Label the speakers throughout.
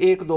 Speaker 1: 1-2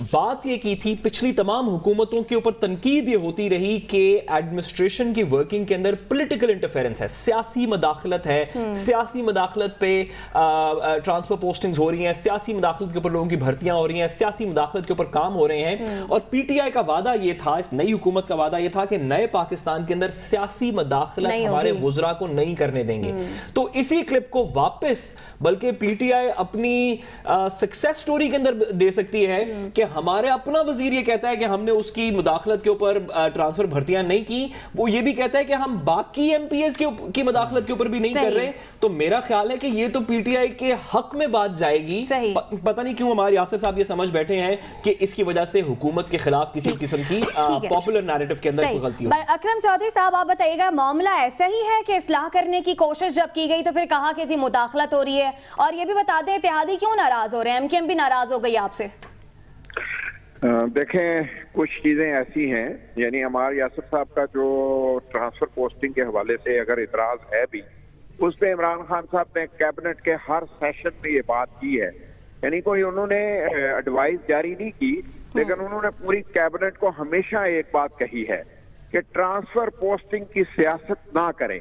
Speaker 2: بات یہ کی تھی پچھلی تمام حکومتوں کے اوپر تنقید یہ ہوتی رہی کہ ایڈمنسٹریشن کی ورکنگ کے اندر پولیٹیکل انٹرفیرنس ہے, سیاسی مداخلت ہے, سیاسی مداخلت پہ ٹرانسفر پوسٹنگز ہو رہی ہیں, سیاسی مداخلت کے اوپر لوگوں کی بھرتیاں ہو رہی ہیں, سیاسی مداخلت کے اوپر کام ہو رہے ہیں. اور پی ٹی آئی کا وعدہ یہ تھا, اس نئی حکومت کا وعدہ یہ تھا کہ نئے پاکستان کے اندر سیاسی مداخلت ہمارے وزراء کو نہیں کرنے دیں گے. تو اسی کلپ کو واپس بلکہ پی ٹی آئی اپنی سکسیس سٹوری کے اندر دے سکتی ہے کہ ہمارے اپنا وزیر یہ کہتا ہے کہ ہم نے اس کی مداخلت کے اوپر ٹرانسفر بھرتیاں نہیں کی, وہ یہ بھی کہتا ہے کہ ہم باقی ایم پی ایز کی مداخلت کے اوپر بھی نہیں کر رہے. تو میرا خیال ہے کہ یہ تو پی ٹی آئی کے حق میں بات جائے گی. پتہ نہیں کیوں ہمارے یاسر صاحب یہ سمجھ بیٹھے ہیں کہ اس کی وجہ سے حکومت کے خلاف کسی قسم کی پاپولر نیریٹو کے اندر کوئی غلطی ہو.
Speaker 3: اکرم چودھری صاحب آپ بتائیے گا, معاملہ ایسا ہی ہے کہ اصلاح کرنے کی کوشش جب کی گئی تو پھر کہا کہ جی مداخلت ہو رہی ہے, اور یہ بھی بتا دیں اتحادی کیوں ناراض ہو رہے ہیں, ایم کیو ایم بھی ناراض ہو گئی آپ سے؟
Speaker 4: دیکھیں کچھ چیزیں ایسی ہیں, یعنی ہمارے یاسر صاحب کا جو ٹرانسفر پوسٹنگ کے حوالے سے اگر اعتراض ہے بھی, اس پہ عمران خان صاحب نے کیبنٹ کے ہر سیشن میں یہ بات کی ہے. یعنی کوئی انہوں نے ایڈوائز جاری نہیں کی, لیکن انہوں نے پوری کیبنٹ کو ہمیشہ ایک بات کہی ہے کہ ٹرانسفر پوسٹنگ کی سیاست نہ کریں,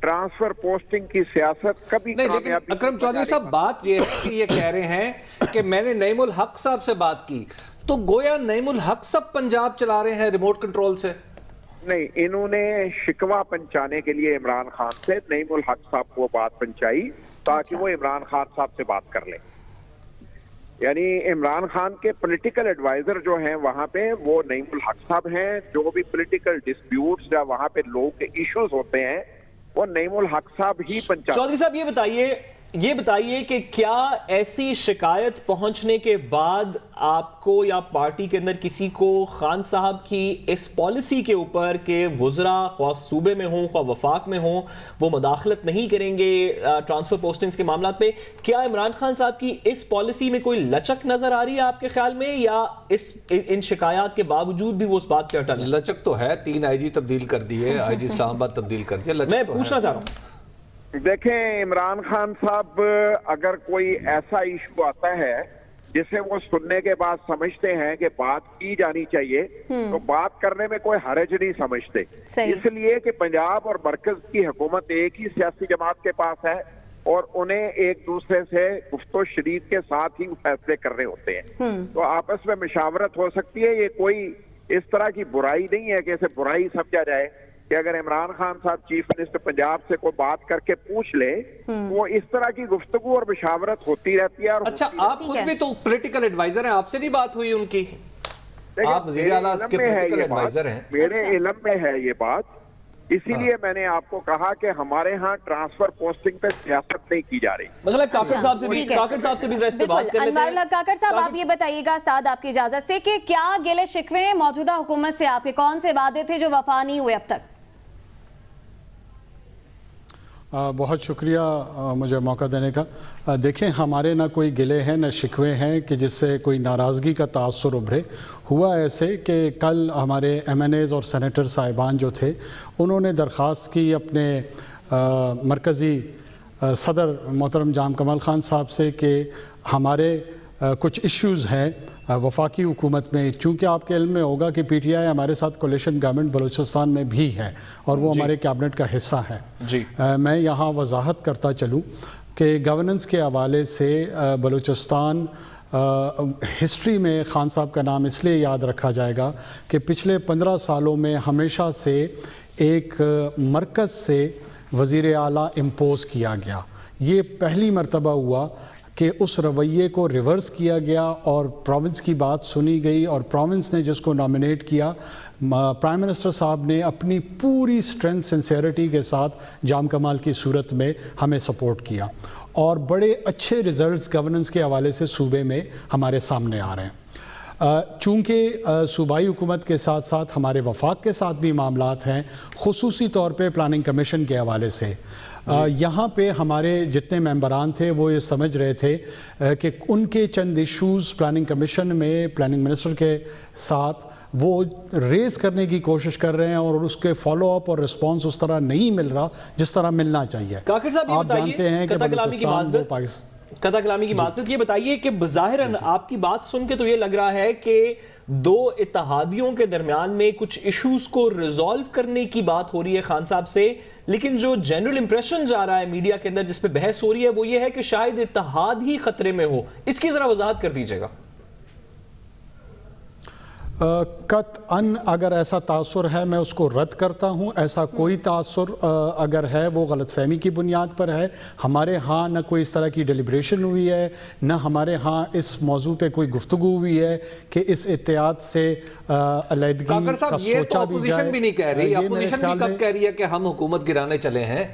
Speaker 4: ٹرانسفر پوسٹنگ کی سیاست کبھی
Speaker 1: نہیں. لیکن اکرم چودھری صاحب بات یہ ہے کہ یہ کہہ رہے ہیں کہ میں نے نعیم الحق صاحب سے بات کی, تو گویا نعیم الحق صاحب پنجاب چلا رہے ہیں ریموٹ کنٹرول سے.
Speaker 4: نہیں, انہوں نے شکوہ پہنچانے کے لیے عمران خان سے نعیم الحق صاحب کو بات پہنچائی تاکہ وہ عمران خان صاحب سے بات کر لیں. یعنی عمران خان کے پولیٹیکل ایڈوائزر جو ہیں وہاں پہ وہ نعیم الحق صاحب ہیں. جو بھی پولیٹیکل ڈسپیوٹس یا وہاں پہ لوگ کے ایشوز ہوتے ہیں وہ نعیم الحق صاحب ہی پہنچاتے ہیں.
Speaker 2: چودھری صاحب یہ بتائیے کہ کیا ایسی شکایت پہنچنے کے بعد آپ کو یا پارٹی کے اندر کسی کو خان صاحب کی اس پالیسی کے اوپر کہ وزراء خواہ صوبے میں ہوں خواہ وفاق میں ہوں وہ مداخلت نہیں کریں گے ٹرانسفر پوسٹنگز کے معاملات پہ, کیا عمران خان صاحب کی اس پالیسی میں کوئی لچک نظر آ رہی ہے آپ کے خیال میں, یا ان شکایات کے باوجود بھی وہ اس بات پہ اٹل ہیں؟
Speaker 1: لچک تو ہے, 3 آئی جی تبدیل کر دیے, آئی جی اسلام آباد تبدیل کر دیا.
Speaker 2: میں پوچھنا چاہ رہا ہوں,
Speaker 4: دیکھیں عمران خان صاحب اگر کوئی ایسا ایشو آتا ہے جسے وہ سننے کے بعد سمجھتے ہیں کہ بات کی جانی چاہیے تو بات کرنے میں کوئی حرج نہیں سمجھتے. اس لیے کہ پنجاب اور مرکز کی حکومت ایک ہی سیاسی جماعت کے پاس ہے اور انہیں ایک دوسرے سے گفت و شنید کے ساتھ ہی فیصلے کرنے ہوتے ہیں. تو آپس میں مشاورت ہو سکتی ہے. یہ کوئی اس طرح کی برائی نہیں ہے کہ اسے برائی سمجھا جائے کہ اگر عمران خان صاحب چیف منسٹر پنجاب سے کوئی بات کر کے پوچھ لے وہ اس طرح کی گفتگو اور مشاورت ہوتی رہتی ہے.
Speaker 1: اچھا, آپ خود بھی تو پولیٹیکل ایڈوائزر ہیں, آپ سے نہیں بات ہوئی ان کی؟ آپ وزیر اعلیٰ کے پولیٹیکل ایڈوائزر ہیں.
Speaker 4: میرے علم میں ہے یہ بات, اسی لیے میں نے آپ کو کہا کہ ہمارے ہاں ٹرانسفر پوسٹنگ پہ سیاست نہیں کی جا رہی.
Speaker 2: مطلب کاکڑ صاحب سے بھی اس پہ بات کر لیتے ہیں.
Speaker 3: انوار کاکڑ صاحب آپ یہ بتائیے گا ساتھ آپ کی اجازت سے کہ کیا گلے شکوے ہیں موجودہ حکومت سے آپ کے, کون سے وعدے تھے جو وفا نہیں ہوئے اب تک؟
Speaker 5: بہت شکریہ مجھے موقع دینے کا. دیکھیں ہمارے نہ کوئی گلے ہیں نہ شکوے ہیں کہ جس سے کوئی ناراضگی کا تاثر ابھرے. ہوا ایسے کہ کل ہمارے ایم این ایز اور سینیٹر صاحبان جو تھے انہوں نے درخواست کی اپنے مرکزی صدر محترم جام کمال خان صاحب سے کہ ہمارے کچھ ایشوز ہیں وفاقی حکومت میں, چونکہ آپ کے علم میں ہوگا کہ پی ٹی آئی ہمارے ساتھ کولیشن گورنمنٹ بلوچستان میں بھی ہے اور وہ ہمارے کیبنٹ کا حصہ ہے. میں یہاں وضاحت کرتا چلوں کہ گورننس کے حوالے سے بلوچستان ہسٹری میں خان صاحب کا نام اس لیے یاد رکھا جائے گا کہ پچھلے 15 سالوں میں ہمیشہ سے ایک مرکز سے وزیر اعلیٰ امپوز کیا گیا. یہ پہلی مرتبہ ہوا کہ اس رویے کو ریورس کیا گیا اور پروونس کی بات سنی گئی اور پروونس نے جس کو نامنیٹ کیا پرائم منسٹر صاحب نے اپنی پوری اسٹرینتھ سنسیئرٹی کے ساتھ جام کمال کی صورت میں ہمیں سپورٹ کیا اور بڑے اچھے ریزلٹس گورننس کے حوالے سے صوبے میں ہمارے سامنے آ رہے ہیں. چونکہ صوبائی حکومت کے ساتھ ساتھ ہمارے وفاق کے ساتھ بھی معاملات ہیں, خصوصی طور پہ پلاننگ کمیشن کے حوالے سے. یہاں پہ ہمارے جتنے ممبران تھے وہ یہ سمجھ رہے تھے کہ ان کے چند ایشوز پلاننگ کمیشن میں پلاننگ منسٹر کے ساتھ وہ ریز کرنے کی کوشش کر رہے ہیں اور اس کے فالو اپ اور رسپانس اس طرح نہیں مل رہا جس طرح ملنا چاہیے.
Speaker 2: کاکڑ صاحب یہ بتائیے, قطع کلامی کی معذرت, قطع کلامی کی معذرت. یہ بتائیے کہ بظاہراً آپ کی بات سن کے تو یہ لگ رہا ہے کہ دو اتحادیوں کے درمیان میں کچھ ایشوز کو ریزالو کرنے کی بات ہو رہی ہے خان صاحب سے, لیکن جو جنرل امپریشن جا رہا ہے میڈیا کے اندر جس پہ بحث ہو رہی ہے وہ یہ ہے کہ شاید اتحاد ہی خطرے میں ہو. اس کی ذرا وضاحت کر دیجیے گا.
Speaker 5: قطعاً اگر ایسا تاثر ہے میں اس کو رد کرتا ہوں. ایسا کوئی تاثر اگر ہے وہ غلط فہمی کی بنیاد پر ہے. ہمارے ہاں نہ کوئی اس طرح کی ڈیلیبریشن ہوئی ہے, نہ ہمارے ہاں اس موضوع پہ کوئی گفتگو ہوئی ہے کہ اس اتحاد سے علیحدگی کا سوچا بھی جائے.
Speaker 1: یہ تو اپوزیشن بھی نہیں کہہ رہی. اپوزیشن بھی کب کہہ رہی ہے کہ ہم حکومت گرانے چلے ہیں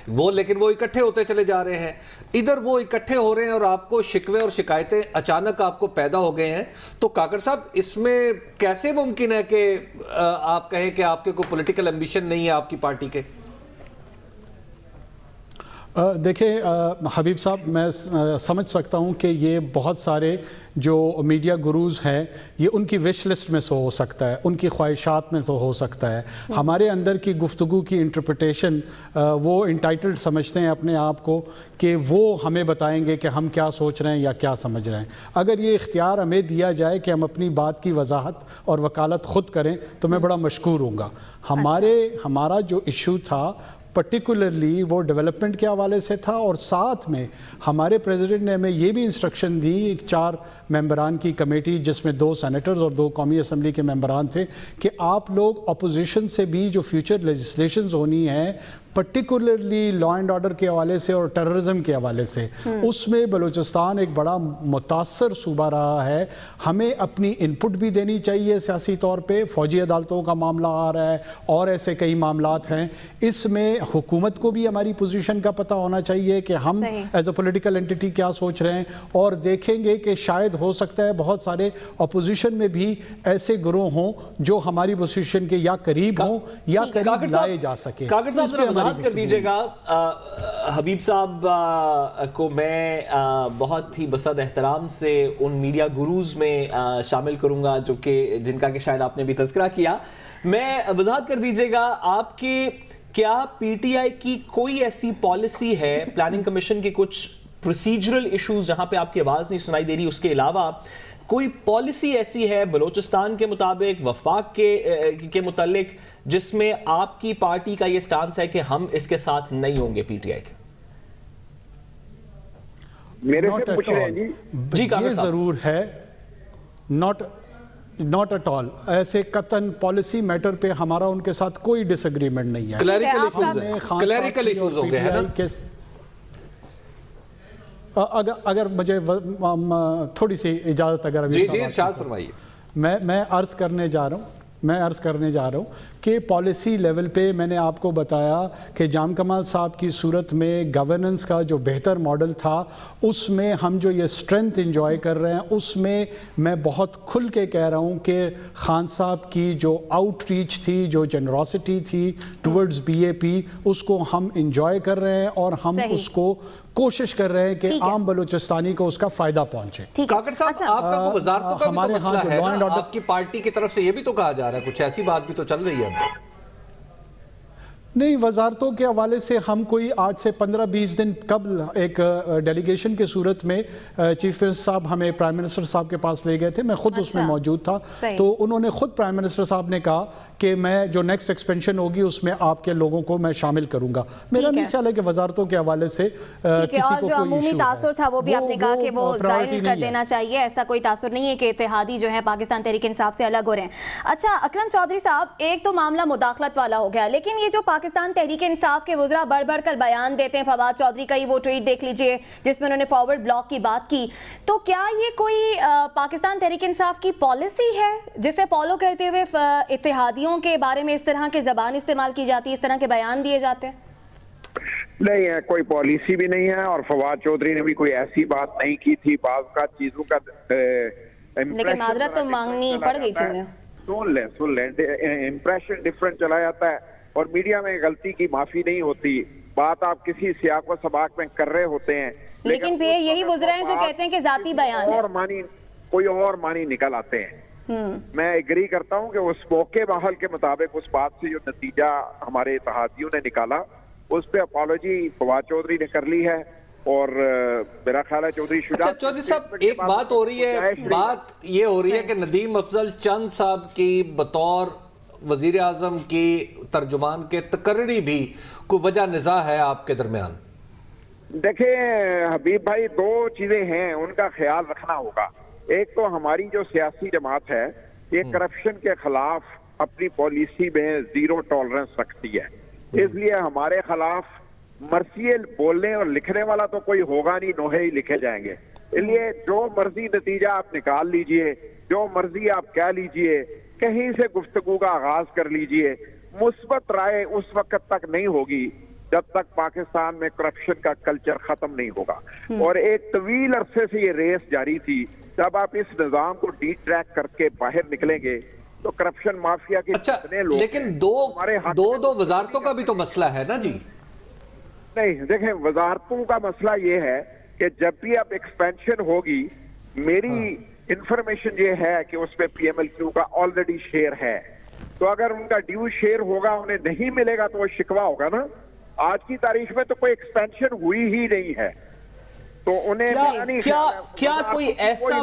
Speaker 1: وہ, لیکن وہ اکٹھے ہوتے چلے جا رہے ہیں. ادھر وہ اکٹھے ہو رہے ہیں اور آپ کو شکوے اور شکایتیں اچانک آپ کو پیدا ہو گئے ہیں. تو کاکڑ صاحب اس میں کیسے ممکن ہے کہ آپ کہیں کہ آپ کے کوئی پولیٹیکل ایمبیشن نہیں ہے آپ کی پارٹی کے؟
Speaker 5: دیکھیں حبیب صاحب, میں سمجھ سکتا ہوں کہ یہ بہت سارے جو میڈیا گروز ہیں یہ ان کی وش لسٹ میں سے ہو سکتا ہے, ان کی خواہشات میں سے ہو سکتا ہے. ہمارے اندر کی گفتگو کی انٹرپریٹیشن وہ انٹائٹلڈ سمجھتے ہیں اپنے آپ کو کہ وہ ہمیں بتائیں گے کہ ہم کیا سوچ رہے ہیں یا کیا سمجھ رہے ہیں. اگر یہ اختیار ہمیں دیا جائے کہ ہم اپنی بات کی وضاحت اور وکالت خود کریں تو میں بڑا مشکور ہوں گا. ہمارا جو ایشو تھا پرٹیکولرلی وہ ڈیولپمنٹ کے حوالے سے تھا, اور ساتھ میں ہمارے پریزیڈنٹ نے ہمیں یہ بھی انسٹرکشن دی 4 ممبران کی کمیٹی جس میں 2 سینیٹرز اور 2 قومی اسمبلی کے ممبران تھے کہ آپ لوگ اپوزیشن سے بھی جو فیوچر لیجسلیشنز ہونی ہیں پرٹیکولرلی لا اینڈ آرڈر کے حوالے سے اور ٹیررزم کے حوالے سے, اس میں بلوچستان ایک بڑا متاثر صوبہ رہا ہے. ہمیں اپنی ان پٹ بھی دینی چاہیے سیاسی طور پہ. فوجی عدالتوں کا معاملہ آ رہا ہے اور ایسے کئی معاملات ہیں. اس میں حکومت کو بھی ہماری پوزیشن کا پتہ ہونا چاہیے کہ ہم ایز اے پولیٹیکل اینٹی کیا سوچ رہے ہیں, اور دیکھیں گے کہ شاید ہو سکتا ہے بہت سارے اپوزیشن میں بھی ایسے گروہ ہوں جو ہماری پوزیشن کے یا قریب ہوں یا قریب لائے جا سکیں.
Speaker 2: کاکڑ صاحب بات کر دیجئے گا. حبیب صاحب کو میں بہت ہی بسط احترام سے ان میڈیا گروز میں شامل کروں گا جو کہ جن کا کہ شاید آپ نے بھی تذکرہ کیا. میں وضاحت کر دیجئے گا آپ کے کیا پی ٹی آئی کی کوئی ایسی پالیسی ہے, پلاننگ کمیشن کے کچھ پروسیجرل ایشوز جہاں پہ آپ کی آواز نہیں سنائی دے رہی, اس کے علاوہ کوئی پالیسی ایسی ہے بلوچستان کے مطابق وفاق کے متعلق جس میں آپ کی پارٹی کا یہ سٹانس ہے کہ ہم اس کے ساتھ نہیں ہوں گے پی ٹی آئی کے؟
Speaker 4: میرے سے پوچھ رہے ہیں
Speaker 2: جی.
Speaker 5: یہ ضرور ہے, not at all. ایسے قطن پالیسی میٹر پہ ہمارا ان کے ساتھ کوئی ڈس ایگریمنٹ نہیں ہے.
Speaker 1: کلیریکل ایشوز ہو گئے ہیں نا.
Speaker 5: اگر مجھے تھوڑی سی اجازت اگر ابھی
Speaker 1: ارشاد فرمائیے.
Speaker 5: میں عرض کرنے جا رہا ہوں کہ پالیسی لیول پہ میں نے آپ کو بتایا کہ جام کمال صاحب کی صورت میں گورننس کا جو بہتر ماڈل تھا اس میں ہم جو یہ سٹرنتھ انجوائے کر رہے ہیں اس میں میں بہت کھل کے کہہ رہا ہوں کہ خان صاحب کی جو آؤٹ ریچ تھی, جو جنراسٹی تھی ٹورڈز بی اے پی, اس کو ہم انجوائے کر رہے ہیں اور ہم اس کو کوشش کر رہے ہیں کہ عام بلوچستانی کو اس کا فائدہ پہنچے.
Speaker 1: کاکڑ صاحب آپ کا کوئی وزارتوں کا بھی تو مسئلہ ہے نا, آپ کی پارٹی کی طرف سے یہ بھی تو کہا جا رہا ہے, کچھ ایسی بات بھی تو چل رہی ہے.
Speaker 5: نہیں, وزارتوں کے حوالے سے ہم کوئی آج سے 15-20 دن قبل ایک ڈیلیگیشن کے صورت میں چیف منسٹر صاحب ہمیں پرائم منسٹر صاحب کے پاس لے گئے تھے, میں خود اس میں موجود تھا. تو انہوں نے خود پرائم منسٹر صاحب نے کہا کہ میں جو نیکسٹ ایکسپینشن ہوگی اس میں آپ کے لوگوں کو میں شامل کروں گا. میرا نہیں خیال ہے کہ وزارتوں کے حوالے سے کسی کو کوئی
Speaker 3: جو عمومی تاثر تھا وہ بھی آپ نے کہا کہ وہ ظاہر کر دینا چاہیے. ایسا کوئی تاثر نہیں ہے کہ اتحادی جو ہے پاکستان تحریک انصاف سے الگ ہو رہے ہیں. اچھا اکرم چودھری صاحب, ایک تو معاملہ مداخلت والا ہو گیا, لیکن یہ جو پاکستان تحریک انصاف کے وزراء بڑھ بڑھ کر بیان دیتے ہیں, فواد چودھری کا ہی وہ ٹویٹ دیکھ لیجئے جس میں انہوں نے فارورڈ بلاک کی بات کی, تو کیا یہ کوئی پاکستان تحریک انصاف کی پالیسی ہے جسے فالو کرتے ہوئے اتحادیوں کے بارے میں اس طرح کی زبان استعمال کی جاتی ہے, اس طرح کے بیان دیے جاتے ہیں؟
Speaker 4: نہیں ہے, کوئی پالیسی بھی نہیں ہے, اور فواد چودھری نے بھی کوئی ایسی بات نہیں کی تھی. بعض کا چیزوں کا
Speaker 3: لیکن معذرت تو مانگنی پڑ گئی تھی انہیں.
Speaker 4: سن لیں امپریشن ڈفرنٹ چلا جاتا ہے, اور میڈیا میں غلطی کی معافی نہیں ہوتی. بات آپ کسی سیاق و سباق میں کر رہے ہوتے ہیں,
Speaker 3: لیکن پھر یہی وزراء ہیں جو کہتے ہیں کہ ذاتی بیان ہے,
Speaker 4: کوئی اور معنی نکل آتے ہیں. میں ایگری کرتا ہوں کہ اس موقع بحال کے مطابق اس بات سے جو نتیجہ ہمارے اتحادیوں نے نکالا اس پہ اپالوجی فواد چودھری نے کر لی ہے, اور میرا خیال ہے چودھری
Speaker 1: اچھا
Speaker 4: شجاعت
Speaker 1: چودھری صاحب ایک بات ہو رہی ہے، بات یہ ہو رہی ہے کہ ندیم افضل چند صاحب کی بطور وزیر اعظم کی ترجمان کے تقرری بھی کوئی وجہ نزاع ہے آپ کے درمیان؟
Speaker 4: دیکھیں حبیب بھائی، دو چیزیں ہیں، ان کا خیال رکھنا ہوگا۔ ایک تو ہماری جو سیاسی جماعت ہے یہ کرپشن کے خلاف اپنی پالیسی میں زیرو ٹالرنس رکھتی ہے، اس لیے ہمارے خلاف مرثیے بولنے اور لکھنے والا تو کوئی ہوگا نہیں، نوحے ہی لکھے جائیں گے۔ اس لیے جو مرضی نتیجہ آپ نکال لیجئے، جو مرضی آپ کہہ لیجئے، کہیں سے گفتگو کا آغاز کر لیجئے، مثبت رائے اس وقت تک نہیں ہوگی جب تک پاکستان میں کرپشن کا کلچر ختم نہیں ہوگا۔ اور ایک طویل عرصے سے یہ ریس جاری تھی، جب آپ اس نظام کو ڈی ٹریک کر کے باہر نکلیں گے تو کرپشن مافیا کے
Speaker 1: اچھا
Speaker 4: جتنے لوگ
Speaker 1: لیکن
Speaker 4: ہیں،
Speaker 1: دو
Speaker 4: ہمارے ہاتھ
Speaker 1: دو
Speaker 4: میں
Speaker 1: دو وزارتوں کا بھی تو مسئلہ ہے نا جی؟
Speaker 4: نہیں، دیکھیں وزارتوں کا مسئلہ یہ ہے کہ جب بھی اب ایکسپینشن ہوگی، میری انفارمیشن یہ ہے کہ اس میں پی ایم ایل کیو کا آلریڈی شیئر ہے، تو اگر ان کا ڈیو شیئر ہوگا انہیں نہیں ملے گا تو وہ شکوہ ہوگا نا۔ آج کی تاریخ میں تو کوئی ایکسپینشن ہوئی ہی نہیں ہے، تو انہیں
Speaker 2: کیا کوئی ایسا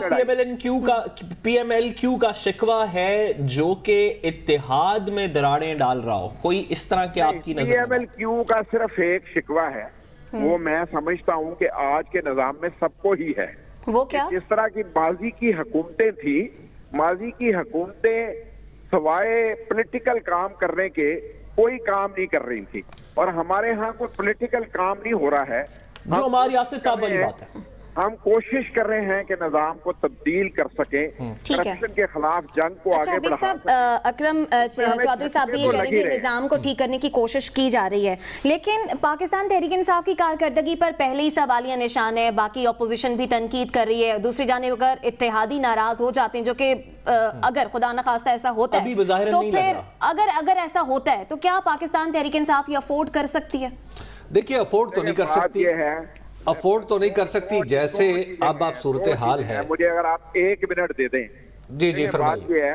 Speaker 2: پی ایم ایل کیو کا شکوہ ہے جو کہ اتحاد میں دراڑیں ڈال رہا ہو؟ کوئی اس طرح کے آپ کی
Speaker 4: پی
Speaker 2: نظر
Speaker 4: ایم ایل کیو کا صرف ایک شکوہ ہے، وہ میں سمجھتا ہوں کہ آج کے نظام میں سب کو ہی ہے۔
Speaker 3: وہ کیا؟
Speaker 4: جس طرح کی ماضی کی حکومتیں تھی، ماضی کی حکومتیں سوائے پولیٹیکل کام کرنے کے کوئی کام نہیں کر رہی تھی، اور ہمارے ہاں کوئی پولیٹیکل کام نہیں ہو رہا ہے،
Speaker 2: جو ہماری یاسر صاحب والی بات ہے۔
Speaker 4: ہم کوشش کر رہے ہیں کہ نظام کو تبدیل کر سکیں، کرپشن کے خلاف جنگ کو
Speaker 3: اچھا
Speaker 4: آگے
Speaker 3: حبیب
Speaker 4: بڑھا
Speaker 3: صاحب، اکرم چودھری صاحب بھی یہ کہہ رہے ہیں کہ نظام کو ٹھیک کرنے کی کوشش کی جا رہی ہے، لیکن پاکستان تحریک انصاف کی کارکردگی پر پہلے ہی سوالیہ نشان ہے، باقی اپوزیشن بھی تنقید کر رہی ہے، دوسری جانب اگر اتحادی ناراض ہو جاتے ہیں، جو کہ اگر خدا نخواستہ ایسا ہوتا ہے تو پھر اگر ایسا ہوتا ہے تو کیا پاکستان تحریک انصاف یہ افورڈ کر سکتی ہے؟
Speaker 1: دیکھیے افورڈ تو نہیں کر سکتی، افورڈ تو نہیں کر سکتی، جیسے اب آپ صورتحال ہے۔
Speaker 4: مجھے اگر آپ ایک منٹ دے دیں۔
Speaker 1: جی
Speaker 4: بات یہ ہے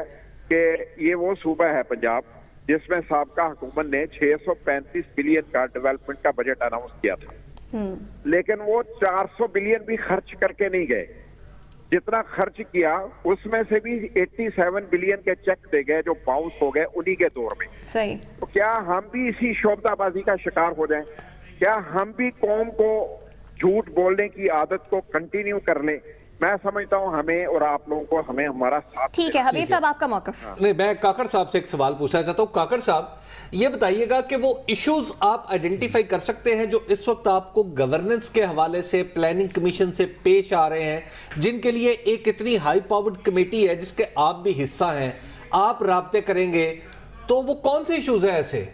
Speaker 4: کہ یہ وہ صوبہ ہے پنجاب جس میں سابقہ حکومت نے 635 بلین کا ڈیولپمنٹ کا بجٹ اناؤنس کیا تھا، لیکن وہ 400 بلین بھی خرچ کر کے نہیں گئے، جتنا خرچ کیا اس میں سے بھی 87 بلین کے چیک دے گئے جو باؤنس ہو گئے انہی کے دور میں۔
Speaker 3: صحیح۔
Speaker 4: تو کیا ہم بھی اسی شعبدہ بازی کا شکار ہو جائیں؟ کیا ہم بھی قوم کو جھوٹ بولنے کی عادت کو کنٹینیو کر لیں؟ میں سمجھتا ہوں ہمیں اور آپ لوگوں کو ہمیں ہمارا ساتھ۔
Speaker 3: ٹھیک ہے حبیب صاحب، آپ کا موقف۔
Speaker 1: نہیں، میں کاکڑ صاحب سے ایک سوال پوچھنا چاہتا ہوں۔ کاکڑ صاحب یہ بتائیے گا کہ وہ ایشوز آپ آئیڈینٹیفائی کر سکتے ہیں جو اس وقت آپ کو گورننس کے حوالے سے پلاننگ کمیشن سے پیش آ رہے ہیں، جن کے لیے ایک اتنی ہائی پاورڈ کمیٹی ہے جس کے آپ بھی حصہ ہیں، آپ رابطے کریں گے، تو وہ کون سے ایشوز ہیں ایسے؟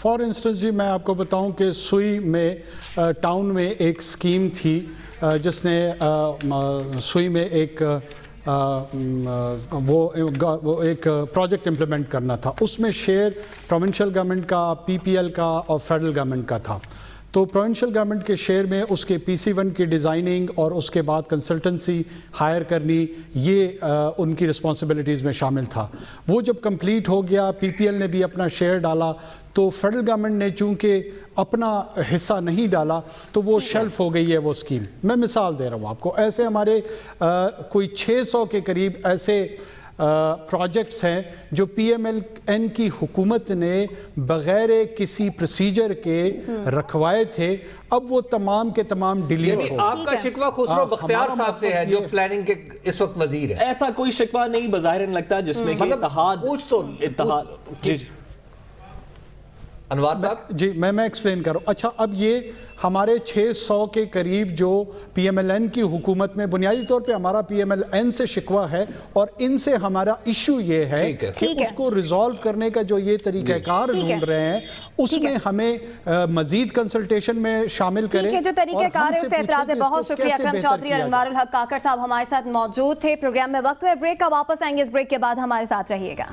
Speaker 5: فار انسٹنس جی میں آپ کو بتاؤں کہ سوئی میں ٹاؤن میں ایک سکیم تھی جس نے سوئی میں ایک وہ ایک پروجیکٹ امپلیمنٹ کرنا تھا، اس میں شیئر پروونشل گورنمنٹ کا، پی پی ایل کا اور فیڈرل گورنمنٹ کا تھا۔ تو پروونشل گورنمنٹ کے شیئر میں اس کے پی سی 1 کی ڈیزائننگ اور اس کے بعد کنسلٹنسی ہائر کرنی، یہ ان کی رسپانسبلٹیز میں شامل تھا۔ وہ جب کمپلیٹ ہو گیا، پی پی ایل نے بھی اپنا شیئر ڈالا، تو فیڈرل گورنمنٹ نے چونکہ اپنا حصہ نہیں ڈالا تو وہ شیلف ہو گئی ہے وہ اسکیم۔ میں مثال دے رہا ہوں آپ کو، ایسے ہمارے کوئی 600 کے قریب ایسے پروجیکٹس ہیں جو پی ایم ایل این کی حکومت نے بغیر کسی پروسیجر کے رکھوائے تھے، اب وہ تمام کے تمام ڈیلیٹ
Speaker 1: یعنی آپ کا شکوہ خسرو بختیار صاحب سے ہے جو پلاننگ کے اس وقت وزیر ہے؟
Speaker 2: ایسا کوئی شکوہ نہیں بظاہر لگتا جس میں کہ اتحاد
Speaker 1: انوار صاحب
Speaker 5: جی میں ایکسپلین کر رہا ہوں۔ اچھا اب یہ ہمارے 600 کے قریب جو پی ایم ایل این کی حکومت میں بنیادی طور پہ ہمارا پی ایم ایل این سے شکوہ ہے، اور ان سے ہمارا ایشو یہ ہے کہ اس کو ریزالو کرنے کا جو یہ طریقہ کار ڈھونڈ رہے ہیں اس میں ہمیں مزید کنسلٹیشن میں شامل کریں۔
Speaker 3: جو طریقہ کار ہے اسے اعتراض ہے۔ بہت شکریہ اکرم چودھری اور انوار الحق کاکڑ صاحب ہمارے ساتھ موجود تھے۔ پروگرام میں وقت ہوئے بریک کا، واپس آئیں گے اس بریک کے بعد، ہمارے ساتھ رہیے گا۔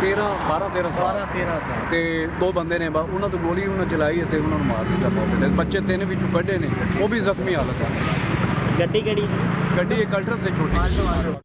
Speaker 6: 12-13 ਸਾਲ ਤੇ 2 ਬੰਦੇ ਨੇ ਉਹਨਾਂ ਤੋਂ ਗੋਲੀ ਉਹਨਾਂ ਚਲਾਈ ਤੇ ਉਹਨਾਂ ਨੂੰ ਮਾਰ ਦਿੱਤਾ ਮੌਕੇ ਤੇ। ਬੱਚੇ 3 ਵਿੱਚੋਂ ਕੱਢੇ ਨੇ, ਉਹ ਵੀ ਜ਼ਖਮੀ ਹਾਲਤ ਹੈ।
Speaker 7: ਗੱਡੀ ਕਿਹੜੀ ਸੀ?
Speaker 6: ਗੱਡੀ ਇੱਕ ਅਲਟਰ ਸੇ ਛੋਟੀ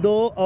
Speaker 7: 2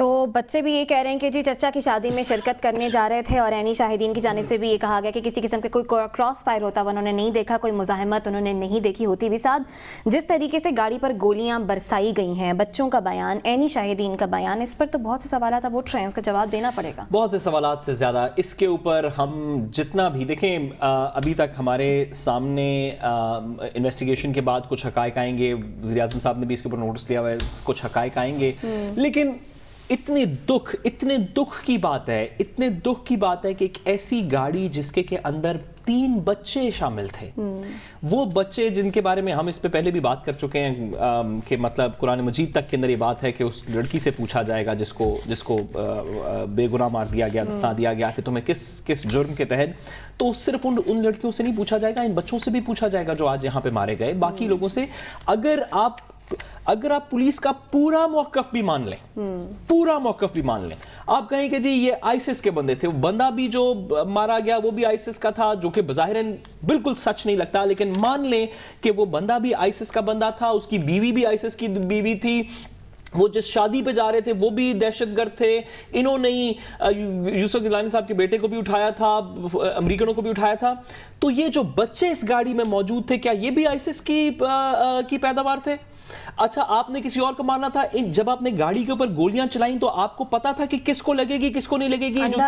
Speaker 3: تو بچے بھی یہ کہہ رہے ہیں کہ جی چچا کی شادی میں شرکت کرنے جا رہے تھے اور عینی شاہدین کی جانب سے بھی یہ کہا گیا کہ کسی قسم کے کوئی کراس فائر ہوتا ہوا انہوں نے نہیں دیکھا, کوئی مزاحمت انہوں نے نہیں دیکھی ہوتی بھی. ساتھ جس طریقے سے گاڑی پر گولیاں برسائی گئی ہیں, بچوں کا بیان, عینی شاہدین کا بیان, اس پر تو بہت سے سوالات اب اٹھ رہے ہیں, اس کا جواب دینا پڑے گا.
Speaker 2: بہت سے سوالات سے زیادہ اس کے اوپر ہم جتنا بھی دیکھیں, ابھی تک ہمارے سامنے انویسٹیگیشن کے بعد کچھ حقائق آئیں گے, وزیر اعظم صاحب نے بھی اس کے اوپر نوٹس لیا ہوا ہے, کچھ حقائق آئیں گے, لیکن اتنے دکھ کی بات ہے کہ ایک ایسی گاڑی جس کے اندر 3 بچے شامل تھے, وہ بچے جن کے بارے میں ہم اس پہ پہلے بھی بات کر چکے ہیں کہ مطلب قرآن مجید تک کے اندر یہ بات ہے کہ اس لڑکی سے پوچھا جائے گا جس کو بے گناہ مار دیا گیا, دفنا دیا گیا, کہ تمہیں کس جرم کے تحت, تو صرف ان لڑکیوں سے نہیں پوچھا جائے گا, ان بچوں سے بھی پوچھا جائے گا جو آج یہاں پہ مارے گئے, باقی لوگوں سے. اگر آپ پولیس کا پورا موقف بھی مان لیں, آپ کہیں کہ جی یہ آئیسس کے بندے تھے, وہ بندہ بھی جو مارا گیا وہ بھی آئیسس کا تھا, جو کہ بظاہراً بالکل سچ نہیں لگتا, لیکن مان لیں کہ وہ بندہ بھی آئیسس کا بندہ تھا, اس کی بیوی بھی آئیسس کی بیوی تھی, وہ جس شادی پہ جا رہے تھے وہ بھی دہشت گرد تھے, انہوں نے یوسف گیلانی صاحب کے بیٹے کو بھی اٹھایا تھا, امریکنوں کو بھی اٹھایا تھا, تو یہ جو بچے اس گاڑی میں موجود تھے کیا یہ بھی آئیسس کی پیداوار تھے؟ اچھا, آپ نے کسی اور کو مارنا تھا, جب آپ نے گاڑی کے اوپر گولیاں چلائیں تو آپ کو پتا تھا کہ کس کو لگے گی کس کو نہیں لگے گی. جو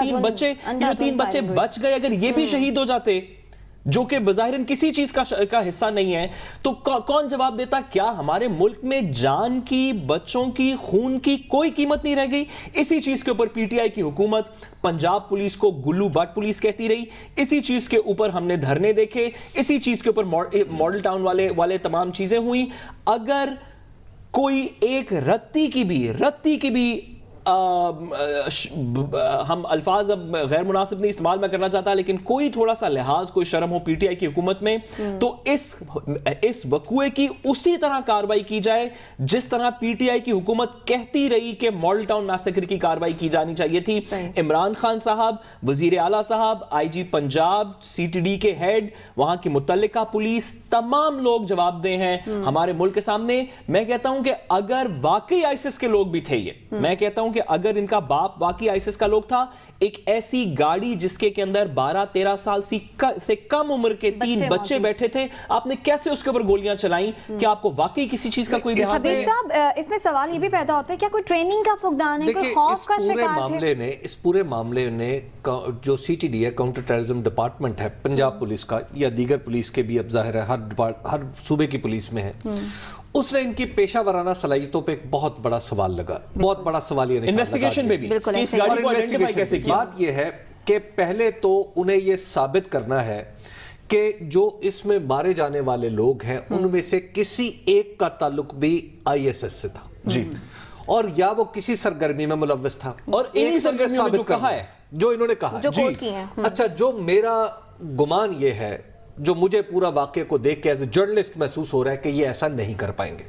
Speaker 2: 3 بچے بچ گئے, اگر یہ بھی شہید ہو جاتے جو کہ بظاہراً کسی چیز کا حصہ نہیں ہے, تو کون جواب دیتا؟ کیا ہمارے ملک میں جان کی, بچوں کی, خون کی کوئی قیمت نہیں رہ گئی؟ اسی چیز کے اوپر پی ٹی آئی کی حکومت پنجاب پولیس کو گلو بٹ پولیس کہتی رہی, اسی چیز کے اوپر ہم نے دھرنے دیکھے, اسی چیز کے اوپر ماڈل ٹاؤن والے تمام چیزیں ہوئیں. اگر کوئی ایک رتی کی بھی ہم الفاظ اب غیر مناسب نہیں استعمال میں کرنا چاہتا, لیکن کوئی تھوڑا سا لحاظ, کوئی شرم ہو پی ٹی آئی کی حکومت میں, تو اس وقوعے کی اسی طرح کاروائی کی جائے جس طرح پی ٹی آئی کی حکومت کہتی رہی کہ ماڈل ٹاؤن میسیکر کی کاروائی کی جانی چاہیے تھی. عمران خان صاحب, وزیر اعلیٰ صاحب, آئی جی پنجاب, سی ٹی ڈی کے ہیڈ, وہاں کی متعلقہ پولیس, تمام لوگ جواب دہ ہیں ہمارے ملک کے سامنے. میں کہتا ہوں کہ اگر واقعی آئیسس کے لوگ بھی تھے, میں کہتا ہوں کہ اگر ان کا باپ واقعی آئیسس کا لوگ تھا, ایک ایسی گاڑی جس کے اندر 12-13 سال سے کم عمر کے 3 بچے بیٹھے تھے, آپ نے کیسے اس کے اوپر گولیاں چلائیں؟ کیا آپ کو واقعی کسی چیز کا کوئی لحاظ ہے؟
Speaker 3: حبیب صاحب, اس میں سوال یہ بھی پیدا ہوتا ہے کیا کوئی ٹریننگ کا فقدان ہے, کوئی خوف کا شکار تھے؟
Speaker 1: اس پورے معاملے نے جو سی ٹی ڈی ہے, کاؤنٹر ٹیررزم ڈپارٹمنٹ ہے پنجاب پولیس کا, یا دیگر پولیس کے بھی اب ظاہر ہے ہر صوبے کی پولیس میں ہے, اس نے ان کی پیشہ ورانہ صلاحیتوں پہ ایک بہت بڑا سوال لگا, بہت بڑا سوالیہ نشان.
Speaker 2: انویسٹیگیشن میں بھی اس گاڑی کو آئیڈینٹیفائی کیسے کیا؟
Speaker 1: بات یہ ہے کہ پہلے تو انہیں یہ ثابت کرنا ہے کہ جو اس میں مارے جانے والے لوگ ہیں ان میں سے کسی ایک کا تعلق بھی آئی ایس ایس سے تھا, جی, اور یا وہ کسی سرگرمی میں ملوث تھا, اور انہی سرگرمیوں میں جو کہا ہے, جو انہوں نے کہا, جی. اچھا, جو میرا گمان یہ ہے, جو مجھے پورا واقعے کو دیکھ کے ایز اے جرنلسٹ محسوس ہو رہا ہے کہ یہ ایسا نہیں کر پائیں گے.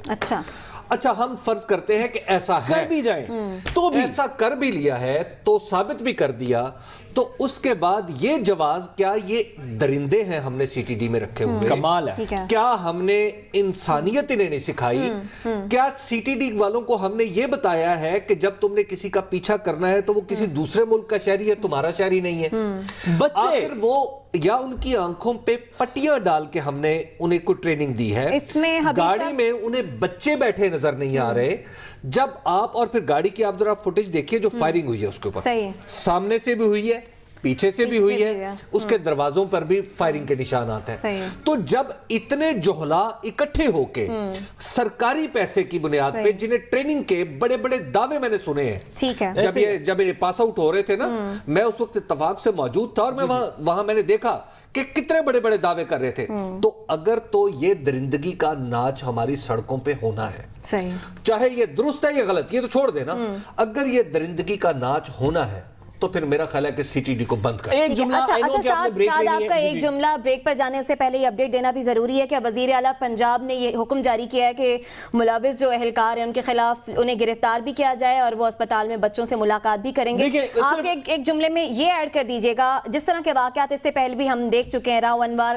Speaker 1: اچھا, ہم فرض کرتے ہیں کہ ایسا ہے,
Speaker 2: کر بھی جائیں
Speaker 1: تو ایسا کر بھی لیا ہے, تو ثابت بھی کر دیا, تو اس کے بعد یہ جواز, کیا یہ درندے ہیں ہم نے سی ٹی ڈی میں رکھے ہوئے؟
Speaker 2: کمال ہے.
Speaker 1: کیا ہم نے انسانیت انہیں نہیں سکھائی؟ کیا سی ٹی ڈی والوں کو ہم نے یہ بتایا ہے کہ جب تم نے کسی کا پیچھا کرنا ہے تو وہ کسی دوسرے ملک کا شہری ہے, تمہارا شہری نہیں ہے؟
Speaker 2: بچے
Speaker 1: وہ, یا ان کی آنکھوں پہ پٹیاں ڈال کے ہم نے انہیں کوئی ٹریننگ دی ہے, گاڑی میں انہیں بچے بیٹھے نظر نہیں آ رہے. جب آپ, اور پھر گاڑی کی آپ ذرا فوٹیج دیکھیے جو فائرنگ ہوئی ہے اس کے اوپر, سامنے سے بھی ہوئی ہے, پیچھے سے بھی ہوئی ہے, اس کے دروازوں پر بھی فائرنگ کے نشانات ہیں. تو جب اتنے جوہلا اکٹھے ہو کے سرکاری پیسے کی بنیاد پہ, جنہیں ٹریننگ کے بڑے بڑے دعوے میں نے سنے ہیں, جب یہ پاس آؤٹ ہو رہے تھے نا, میں اس وقت اتفاق سے موجود تھا, اور میں وہاں میں نے دیکھا کہ کتنے بڑے بڑے دعوے کر رہے تھے. تو اگر تو یہ درندگی کا ناچ ہماری سڑکوں پہ ہونا ہے, چاہے یہ درست ہے یا غلط, یہ تو چھوڑ دینا, اگر یہ درندگی کا ناچ ہونا ہے تو پھر میرا خیال ہے کہ سی ٹی ڈی کو بند کریں.
Speaker 3: ایک جملہ آپ کا ایک جملہ بریک پر جانے سے پہلے یہ اپڈیٹ دینا بھی ضروری ہے کہ وزیر اعلیٰ پنجاب نے یہ حکم جاری کیا ہے کہ ملوث جو اہلکار ہیں ان کے خلاف انہیں گرفتار بھی کیا جائے, اور وہ اسپتال میں بچوں سے ملاقات بھی کریں گے. آپ ایک جملے میں یہ ایڈ کر دیجئے گا, جس طرح کے واقعات اس سے پہلے بھی ہم دیکھ چکے ہیں, راؤ انوار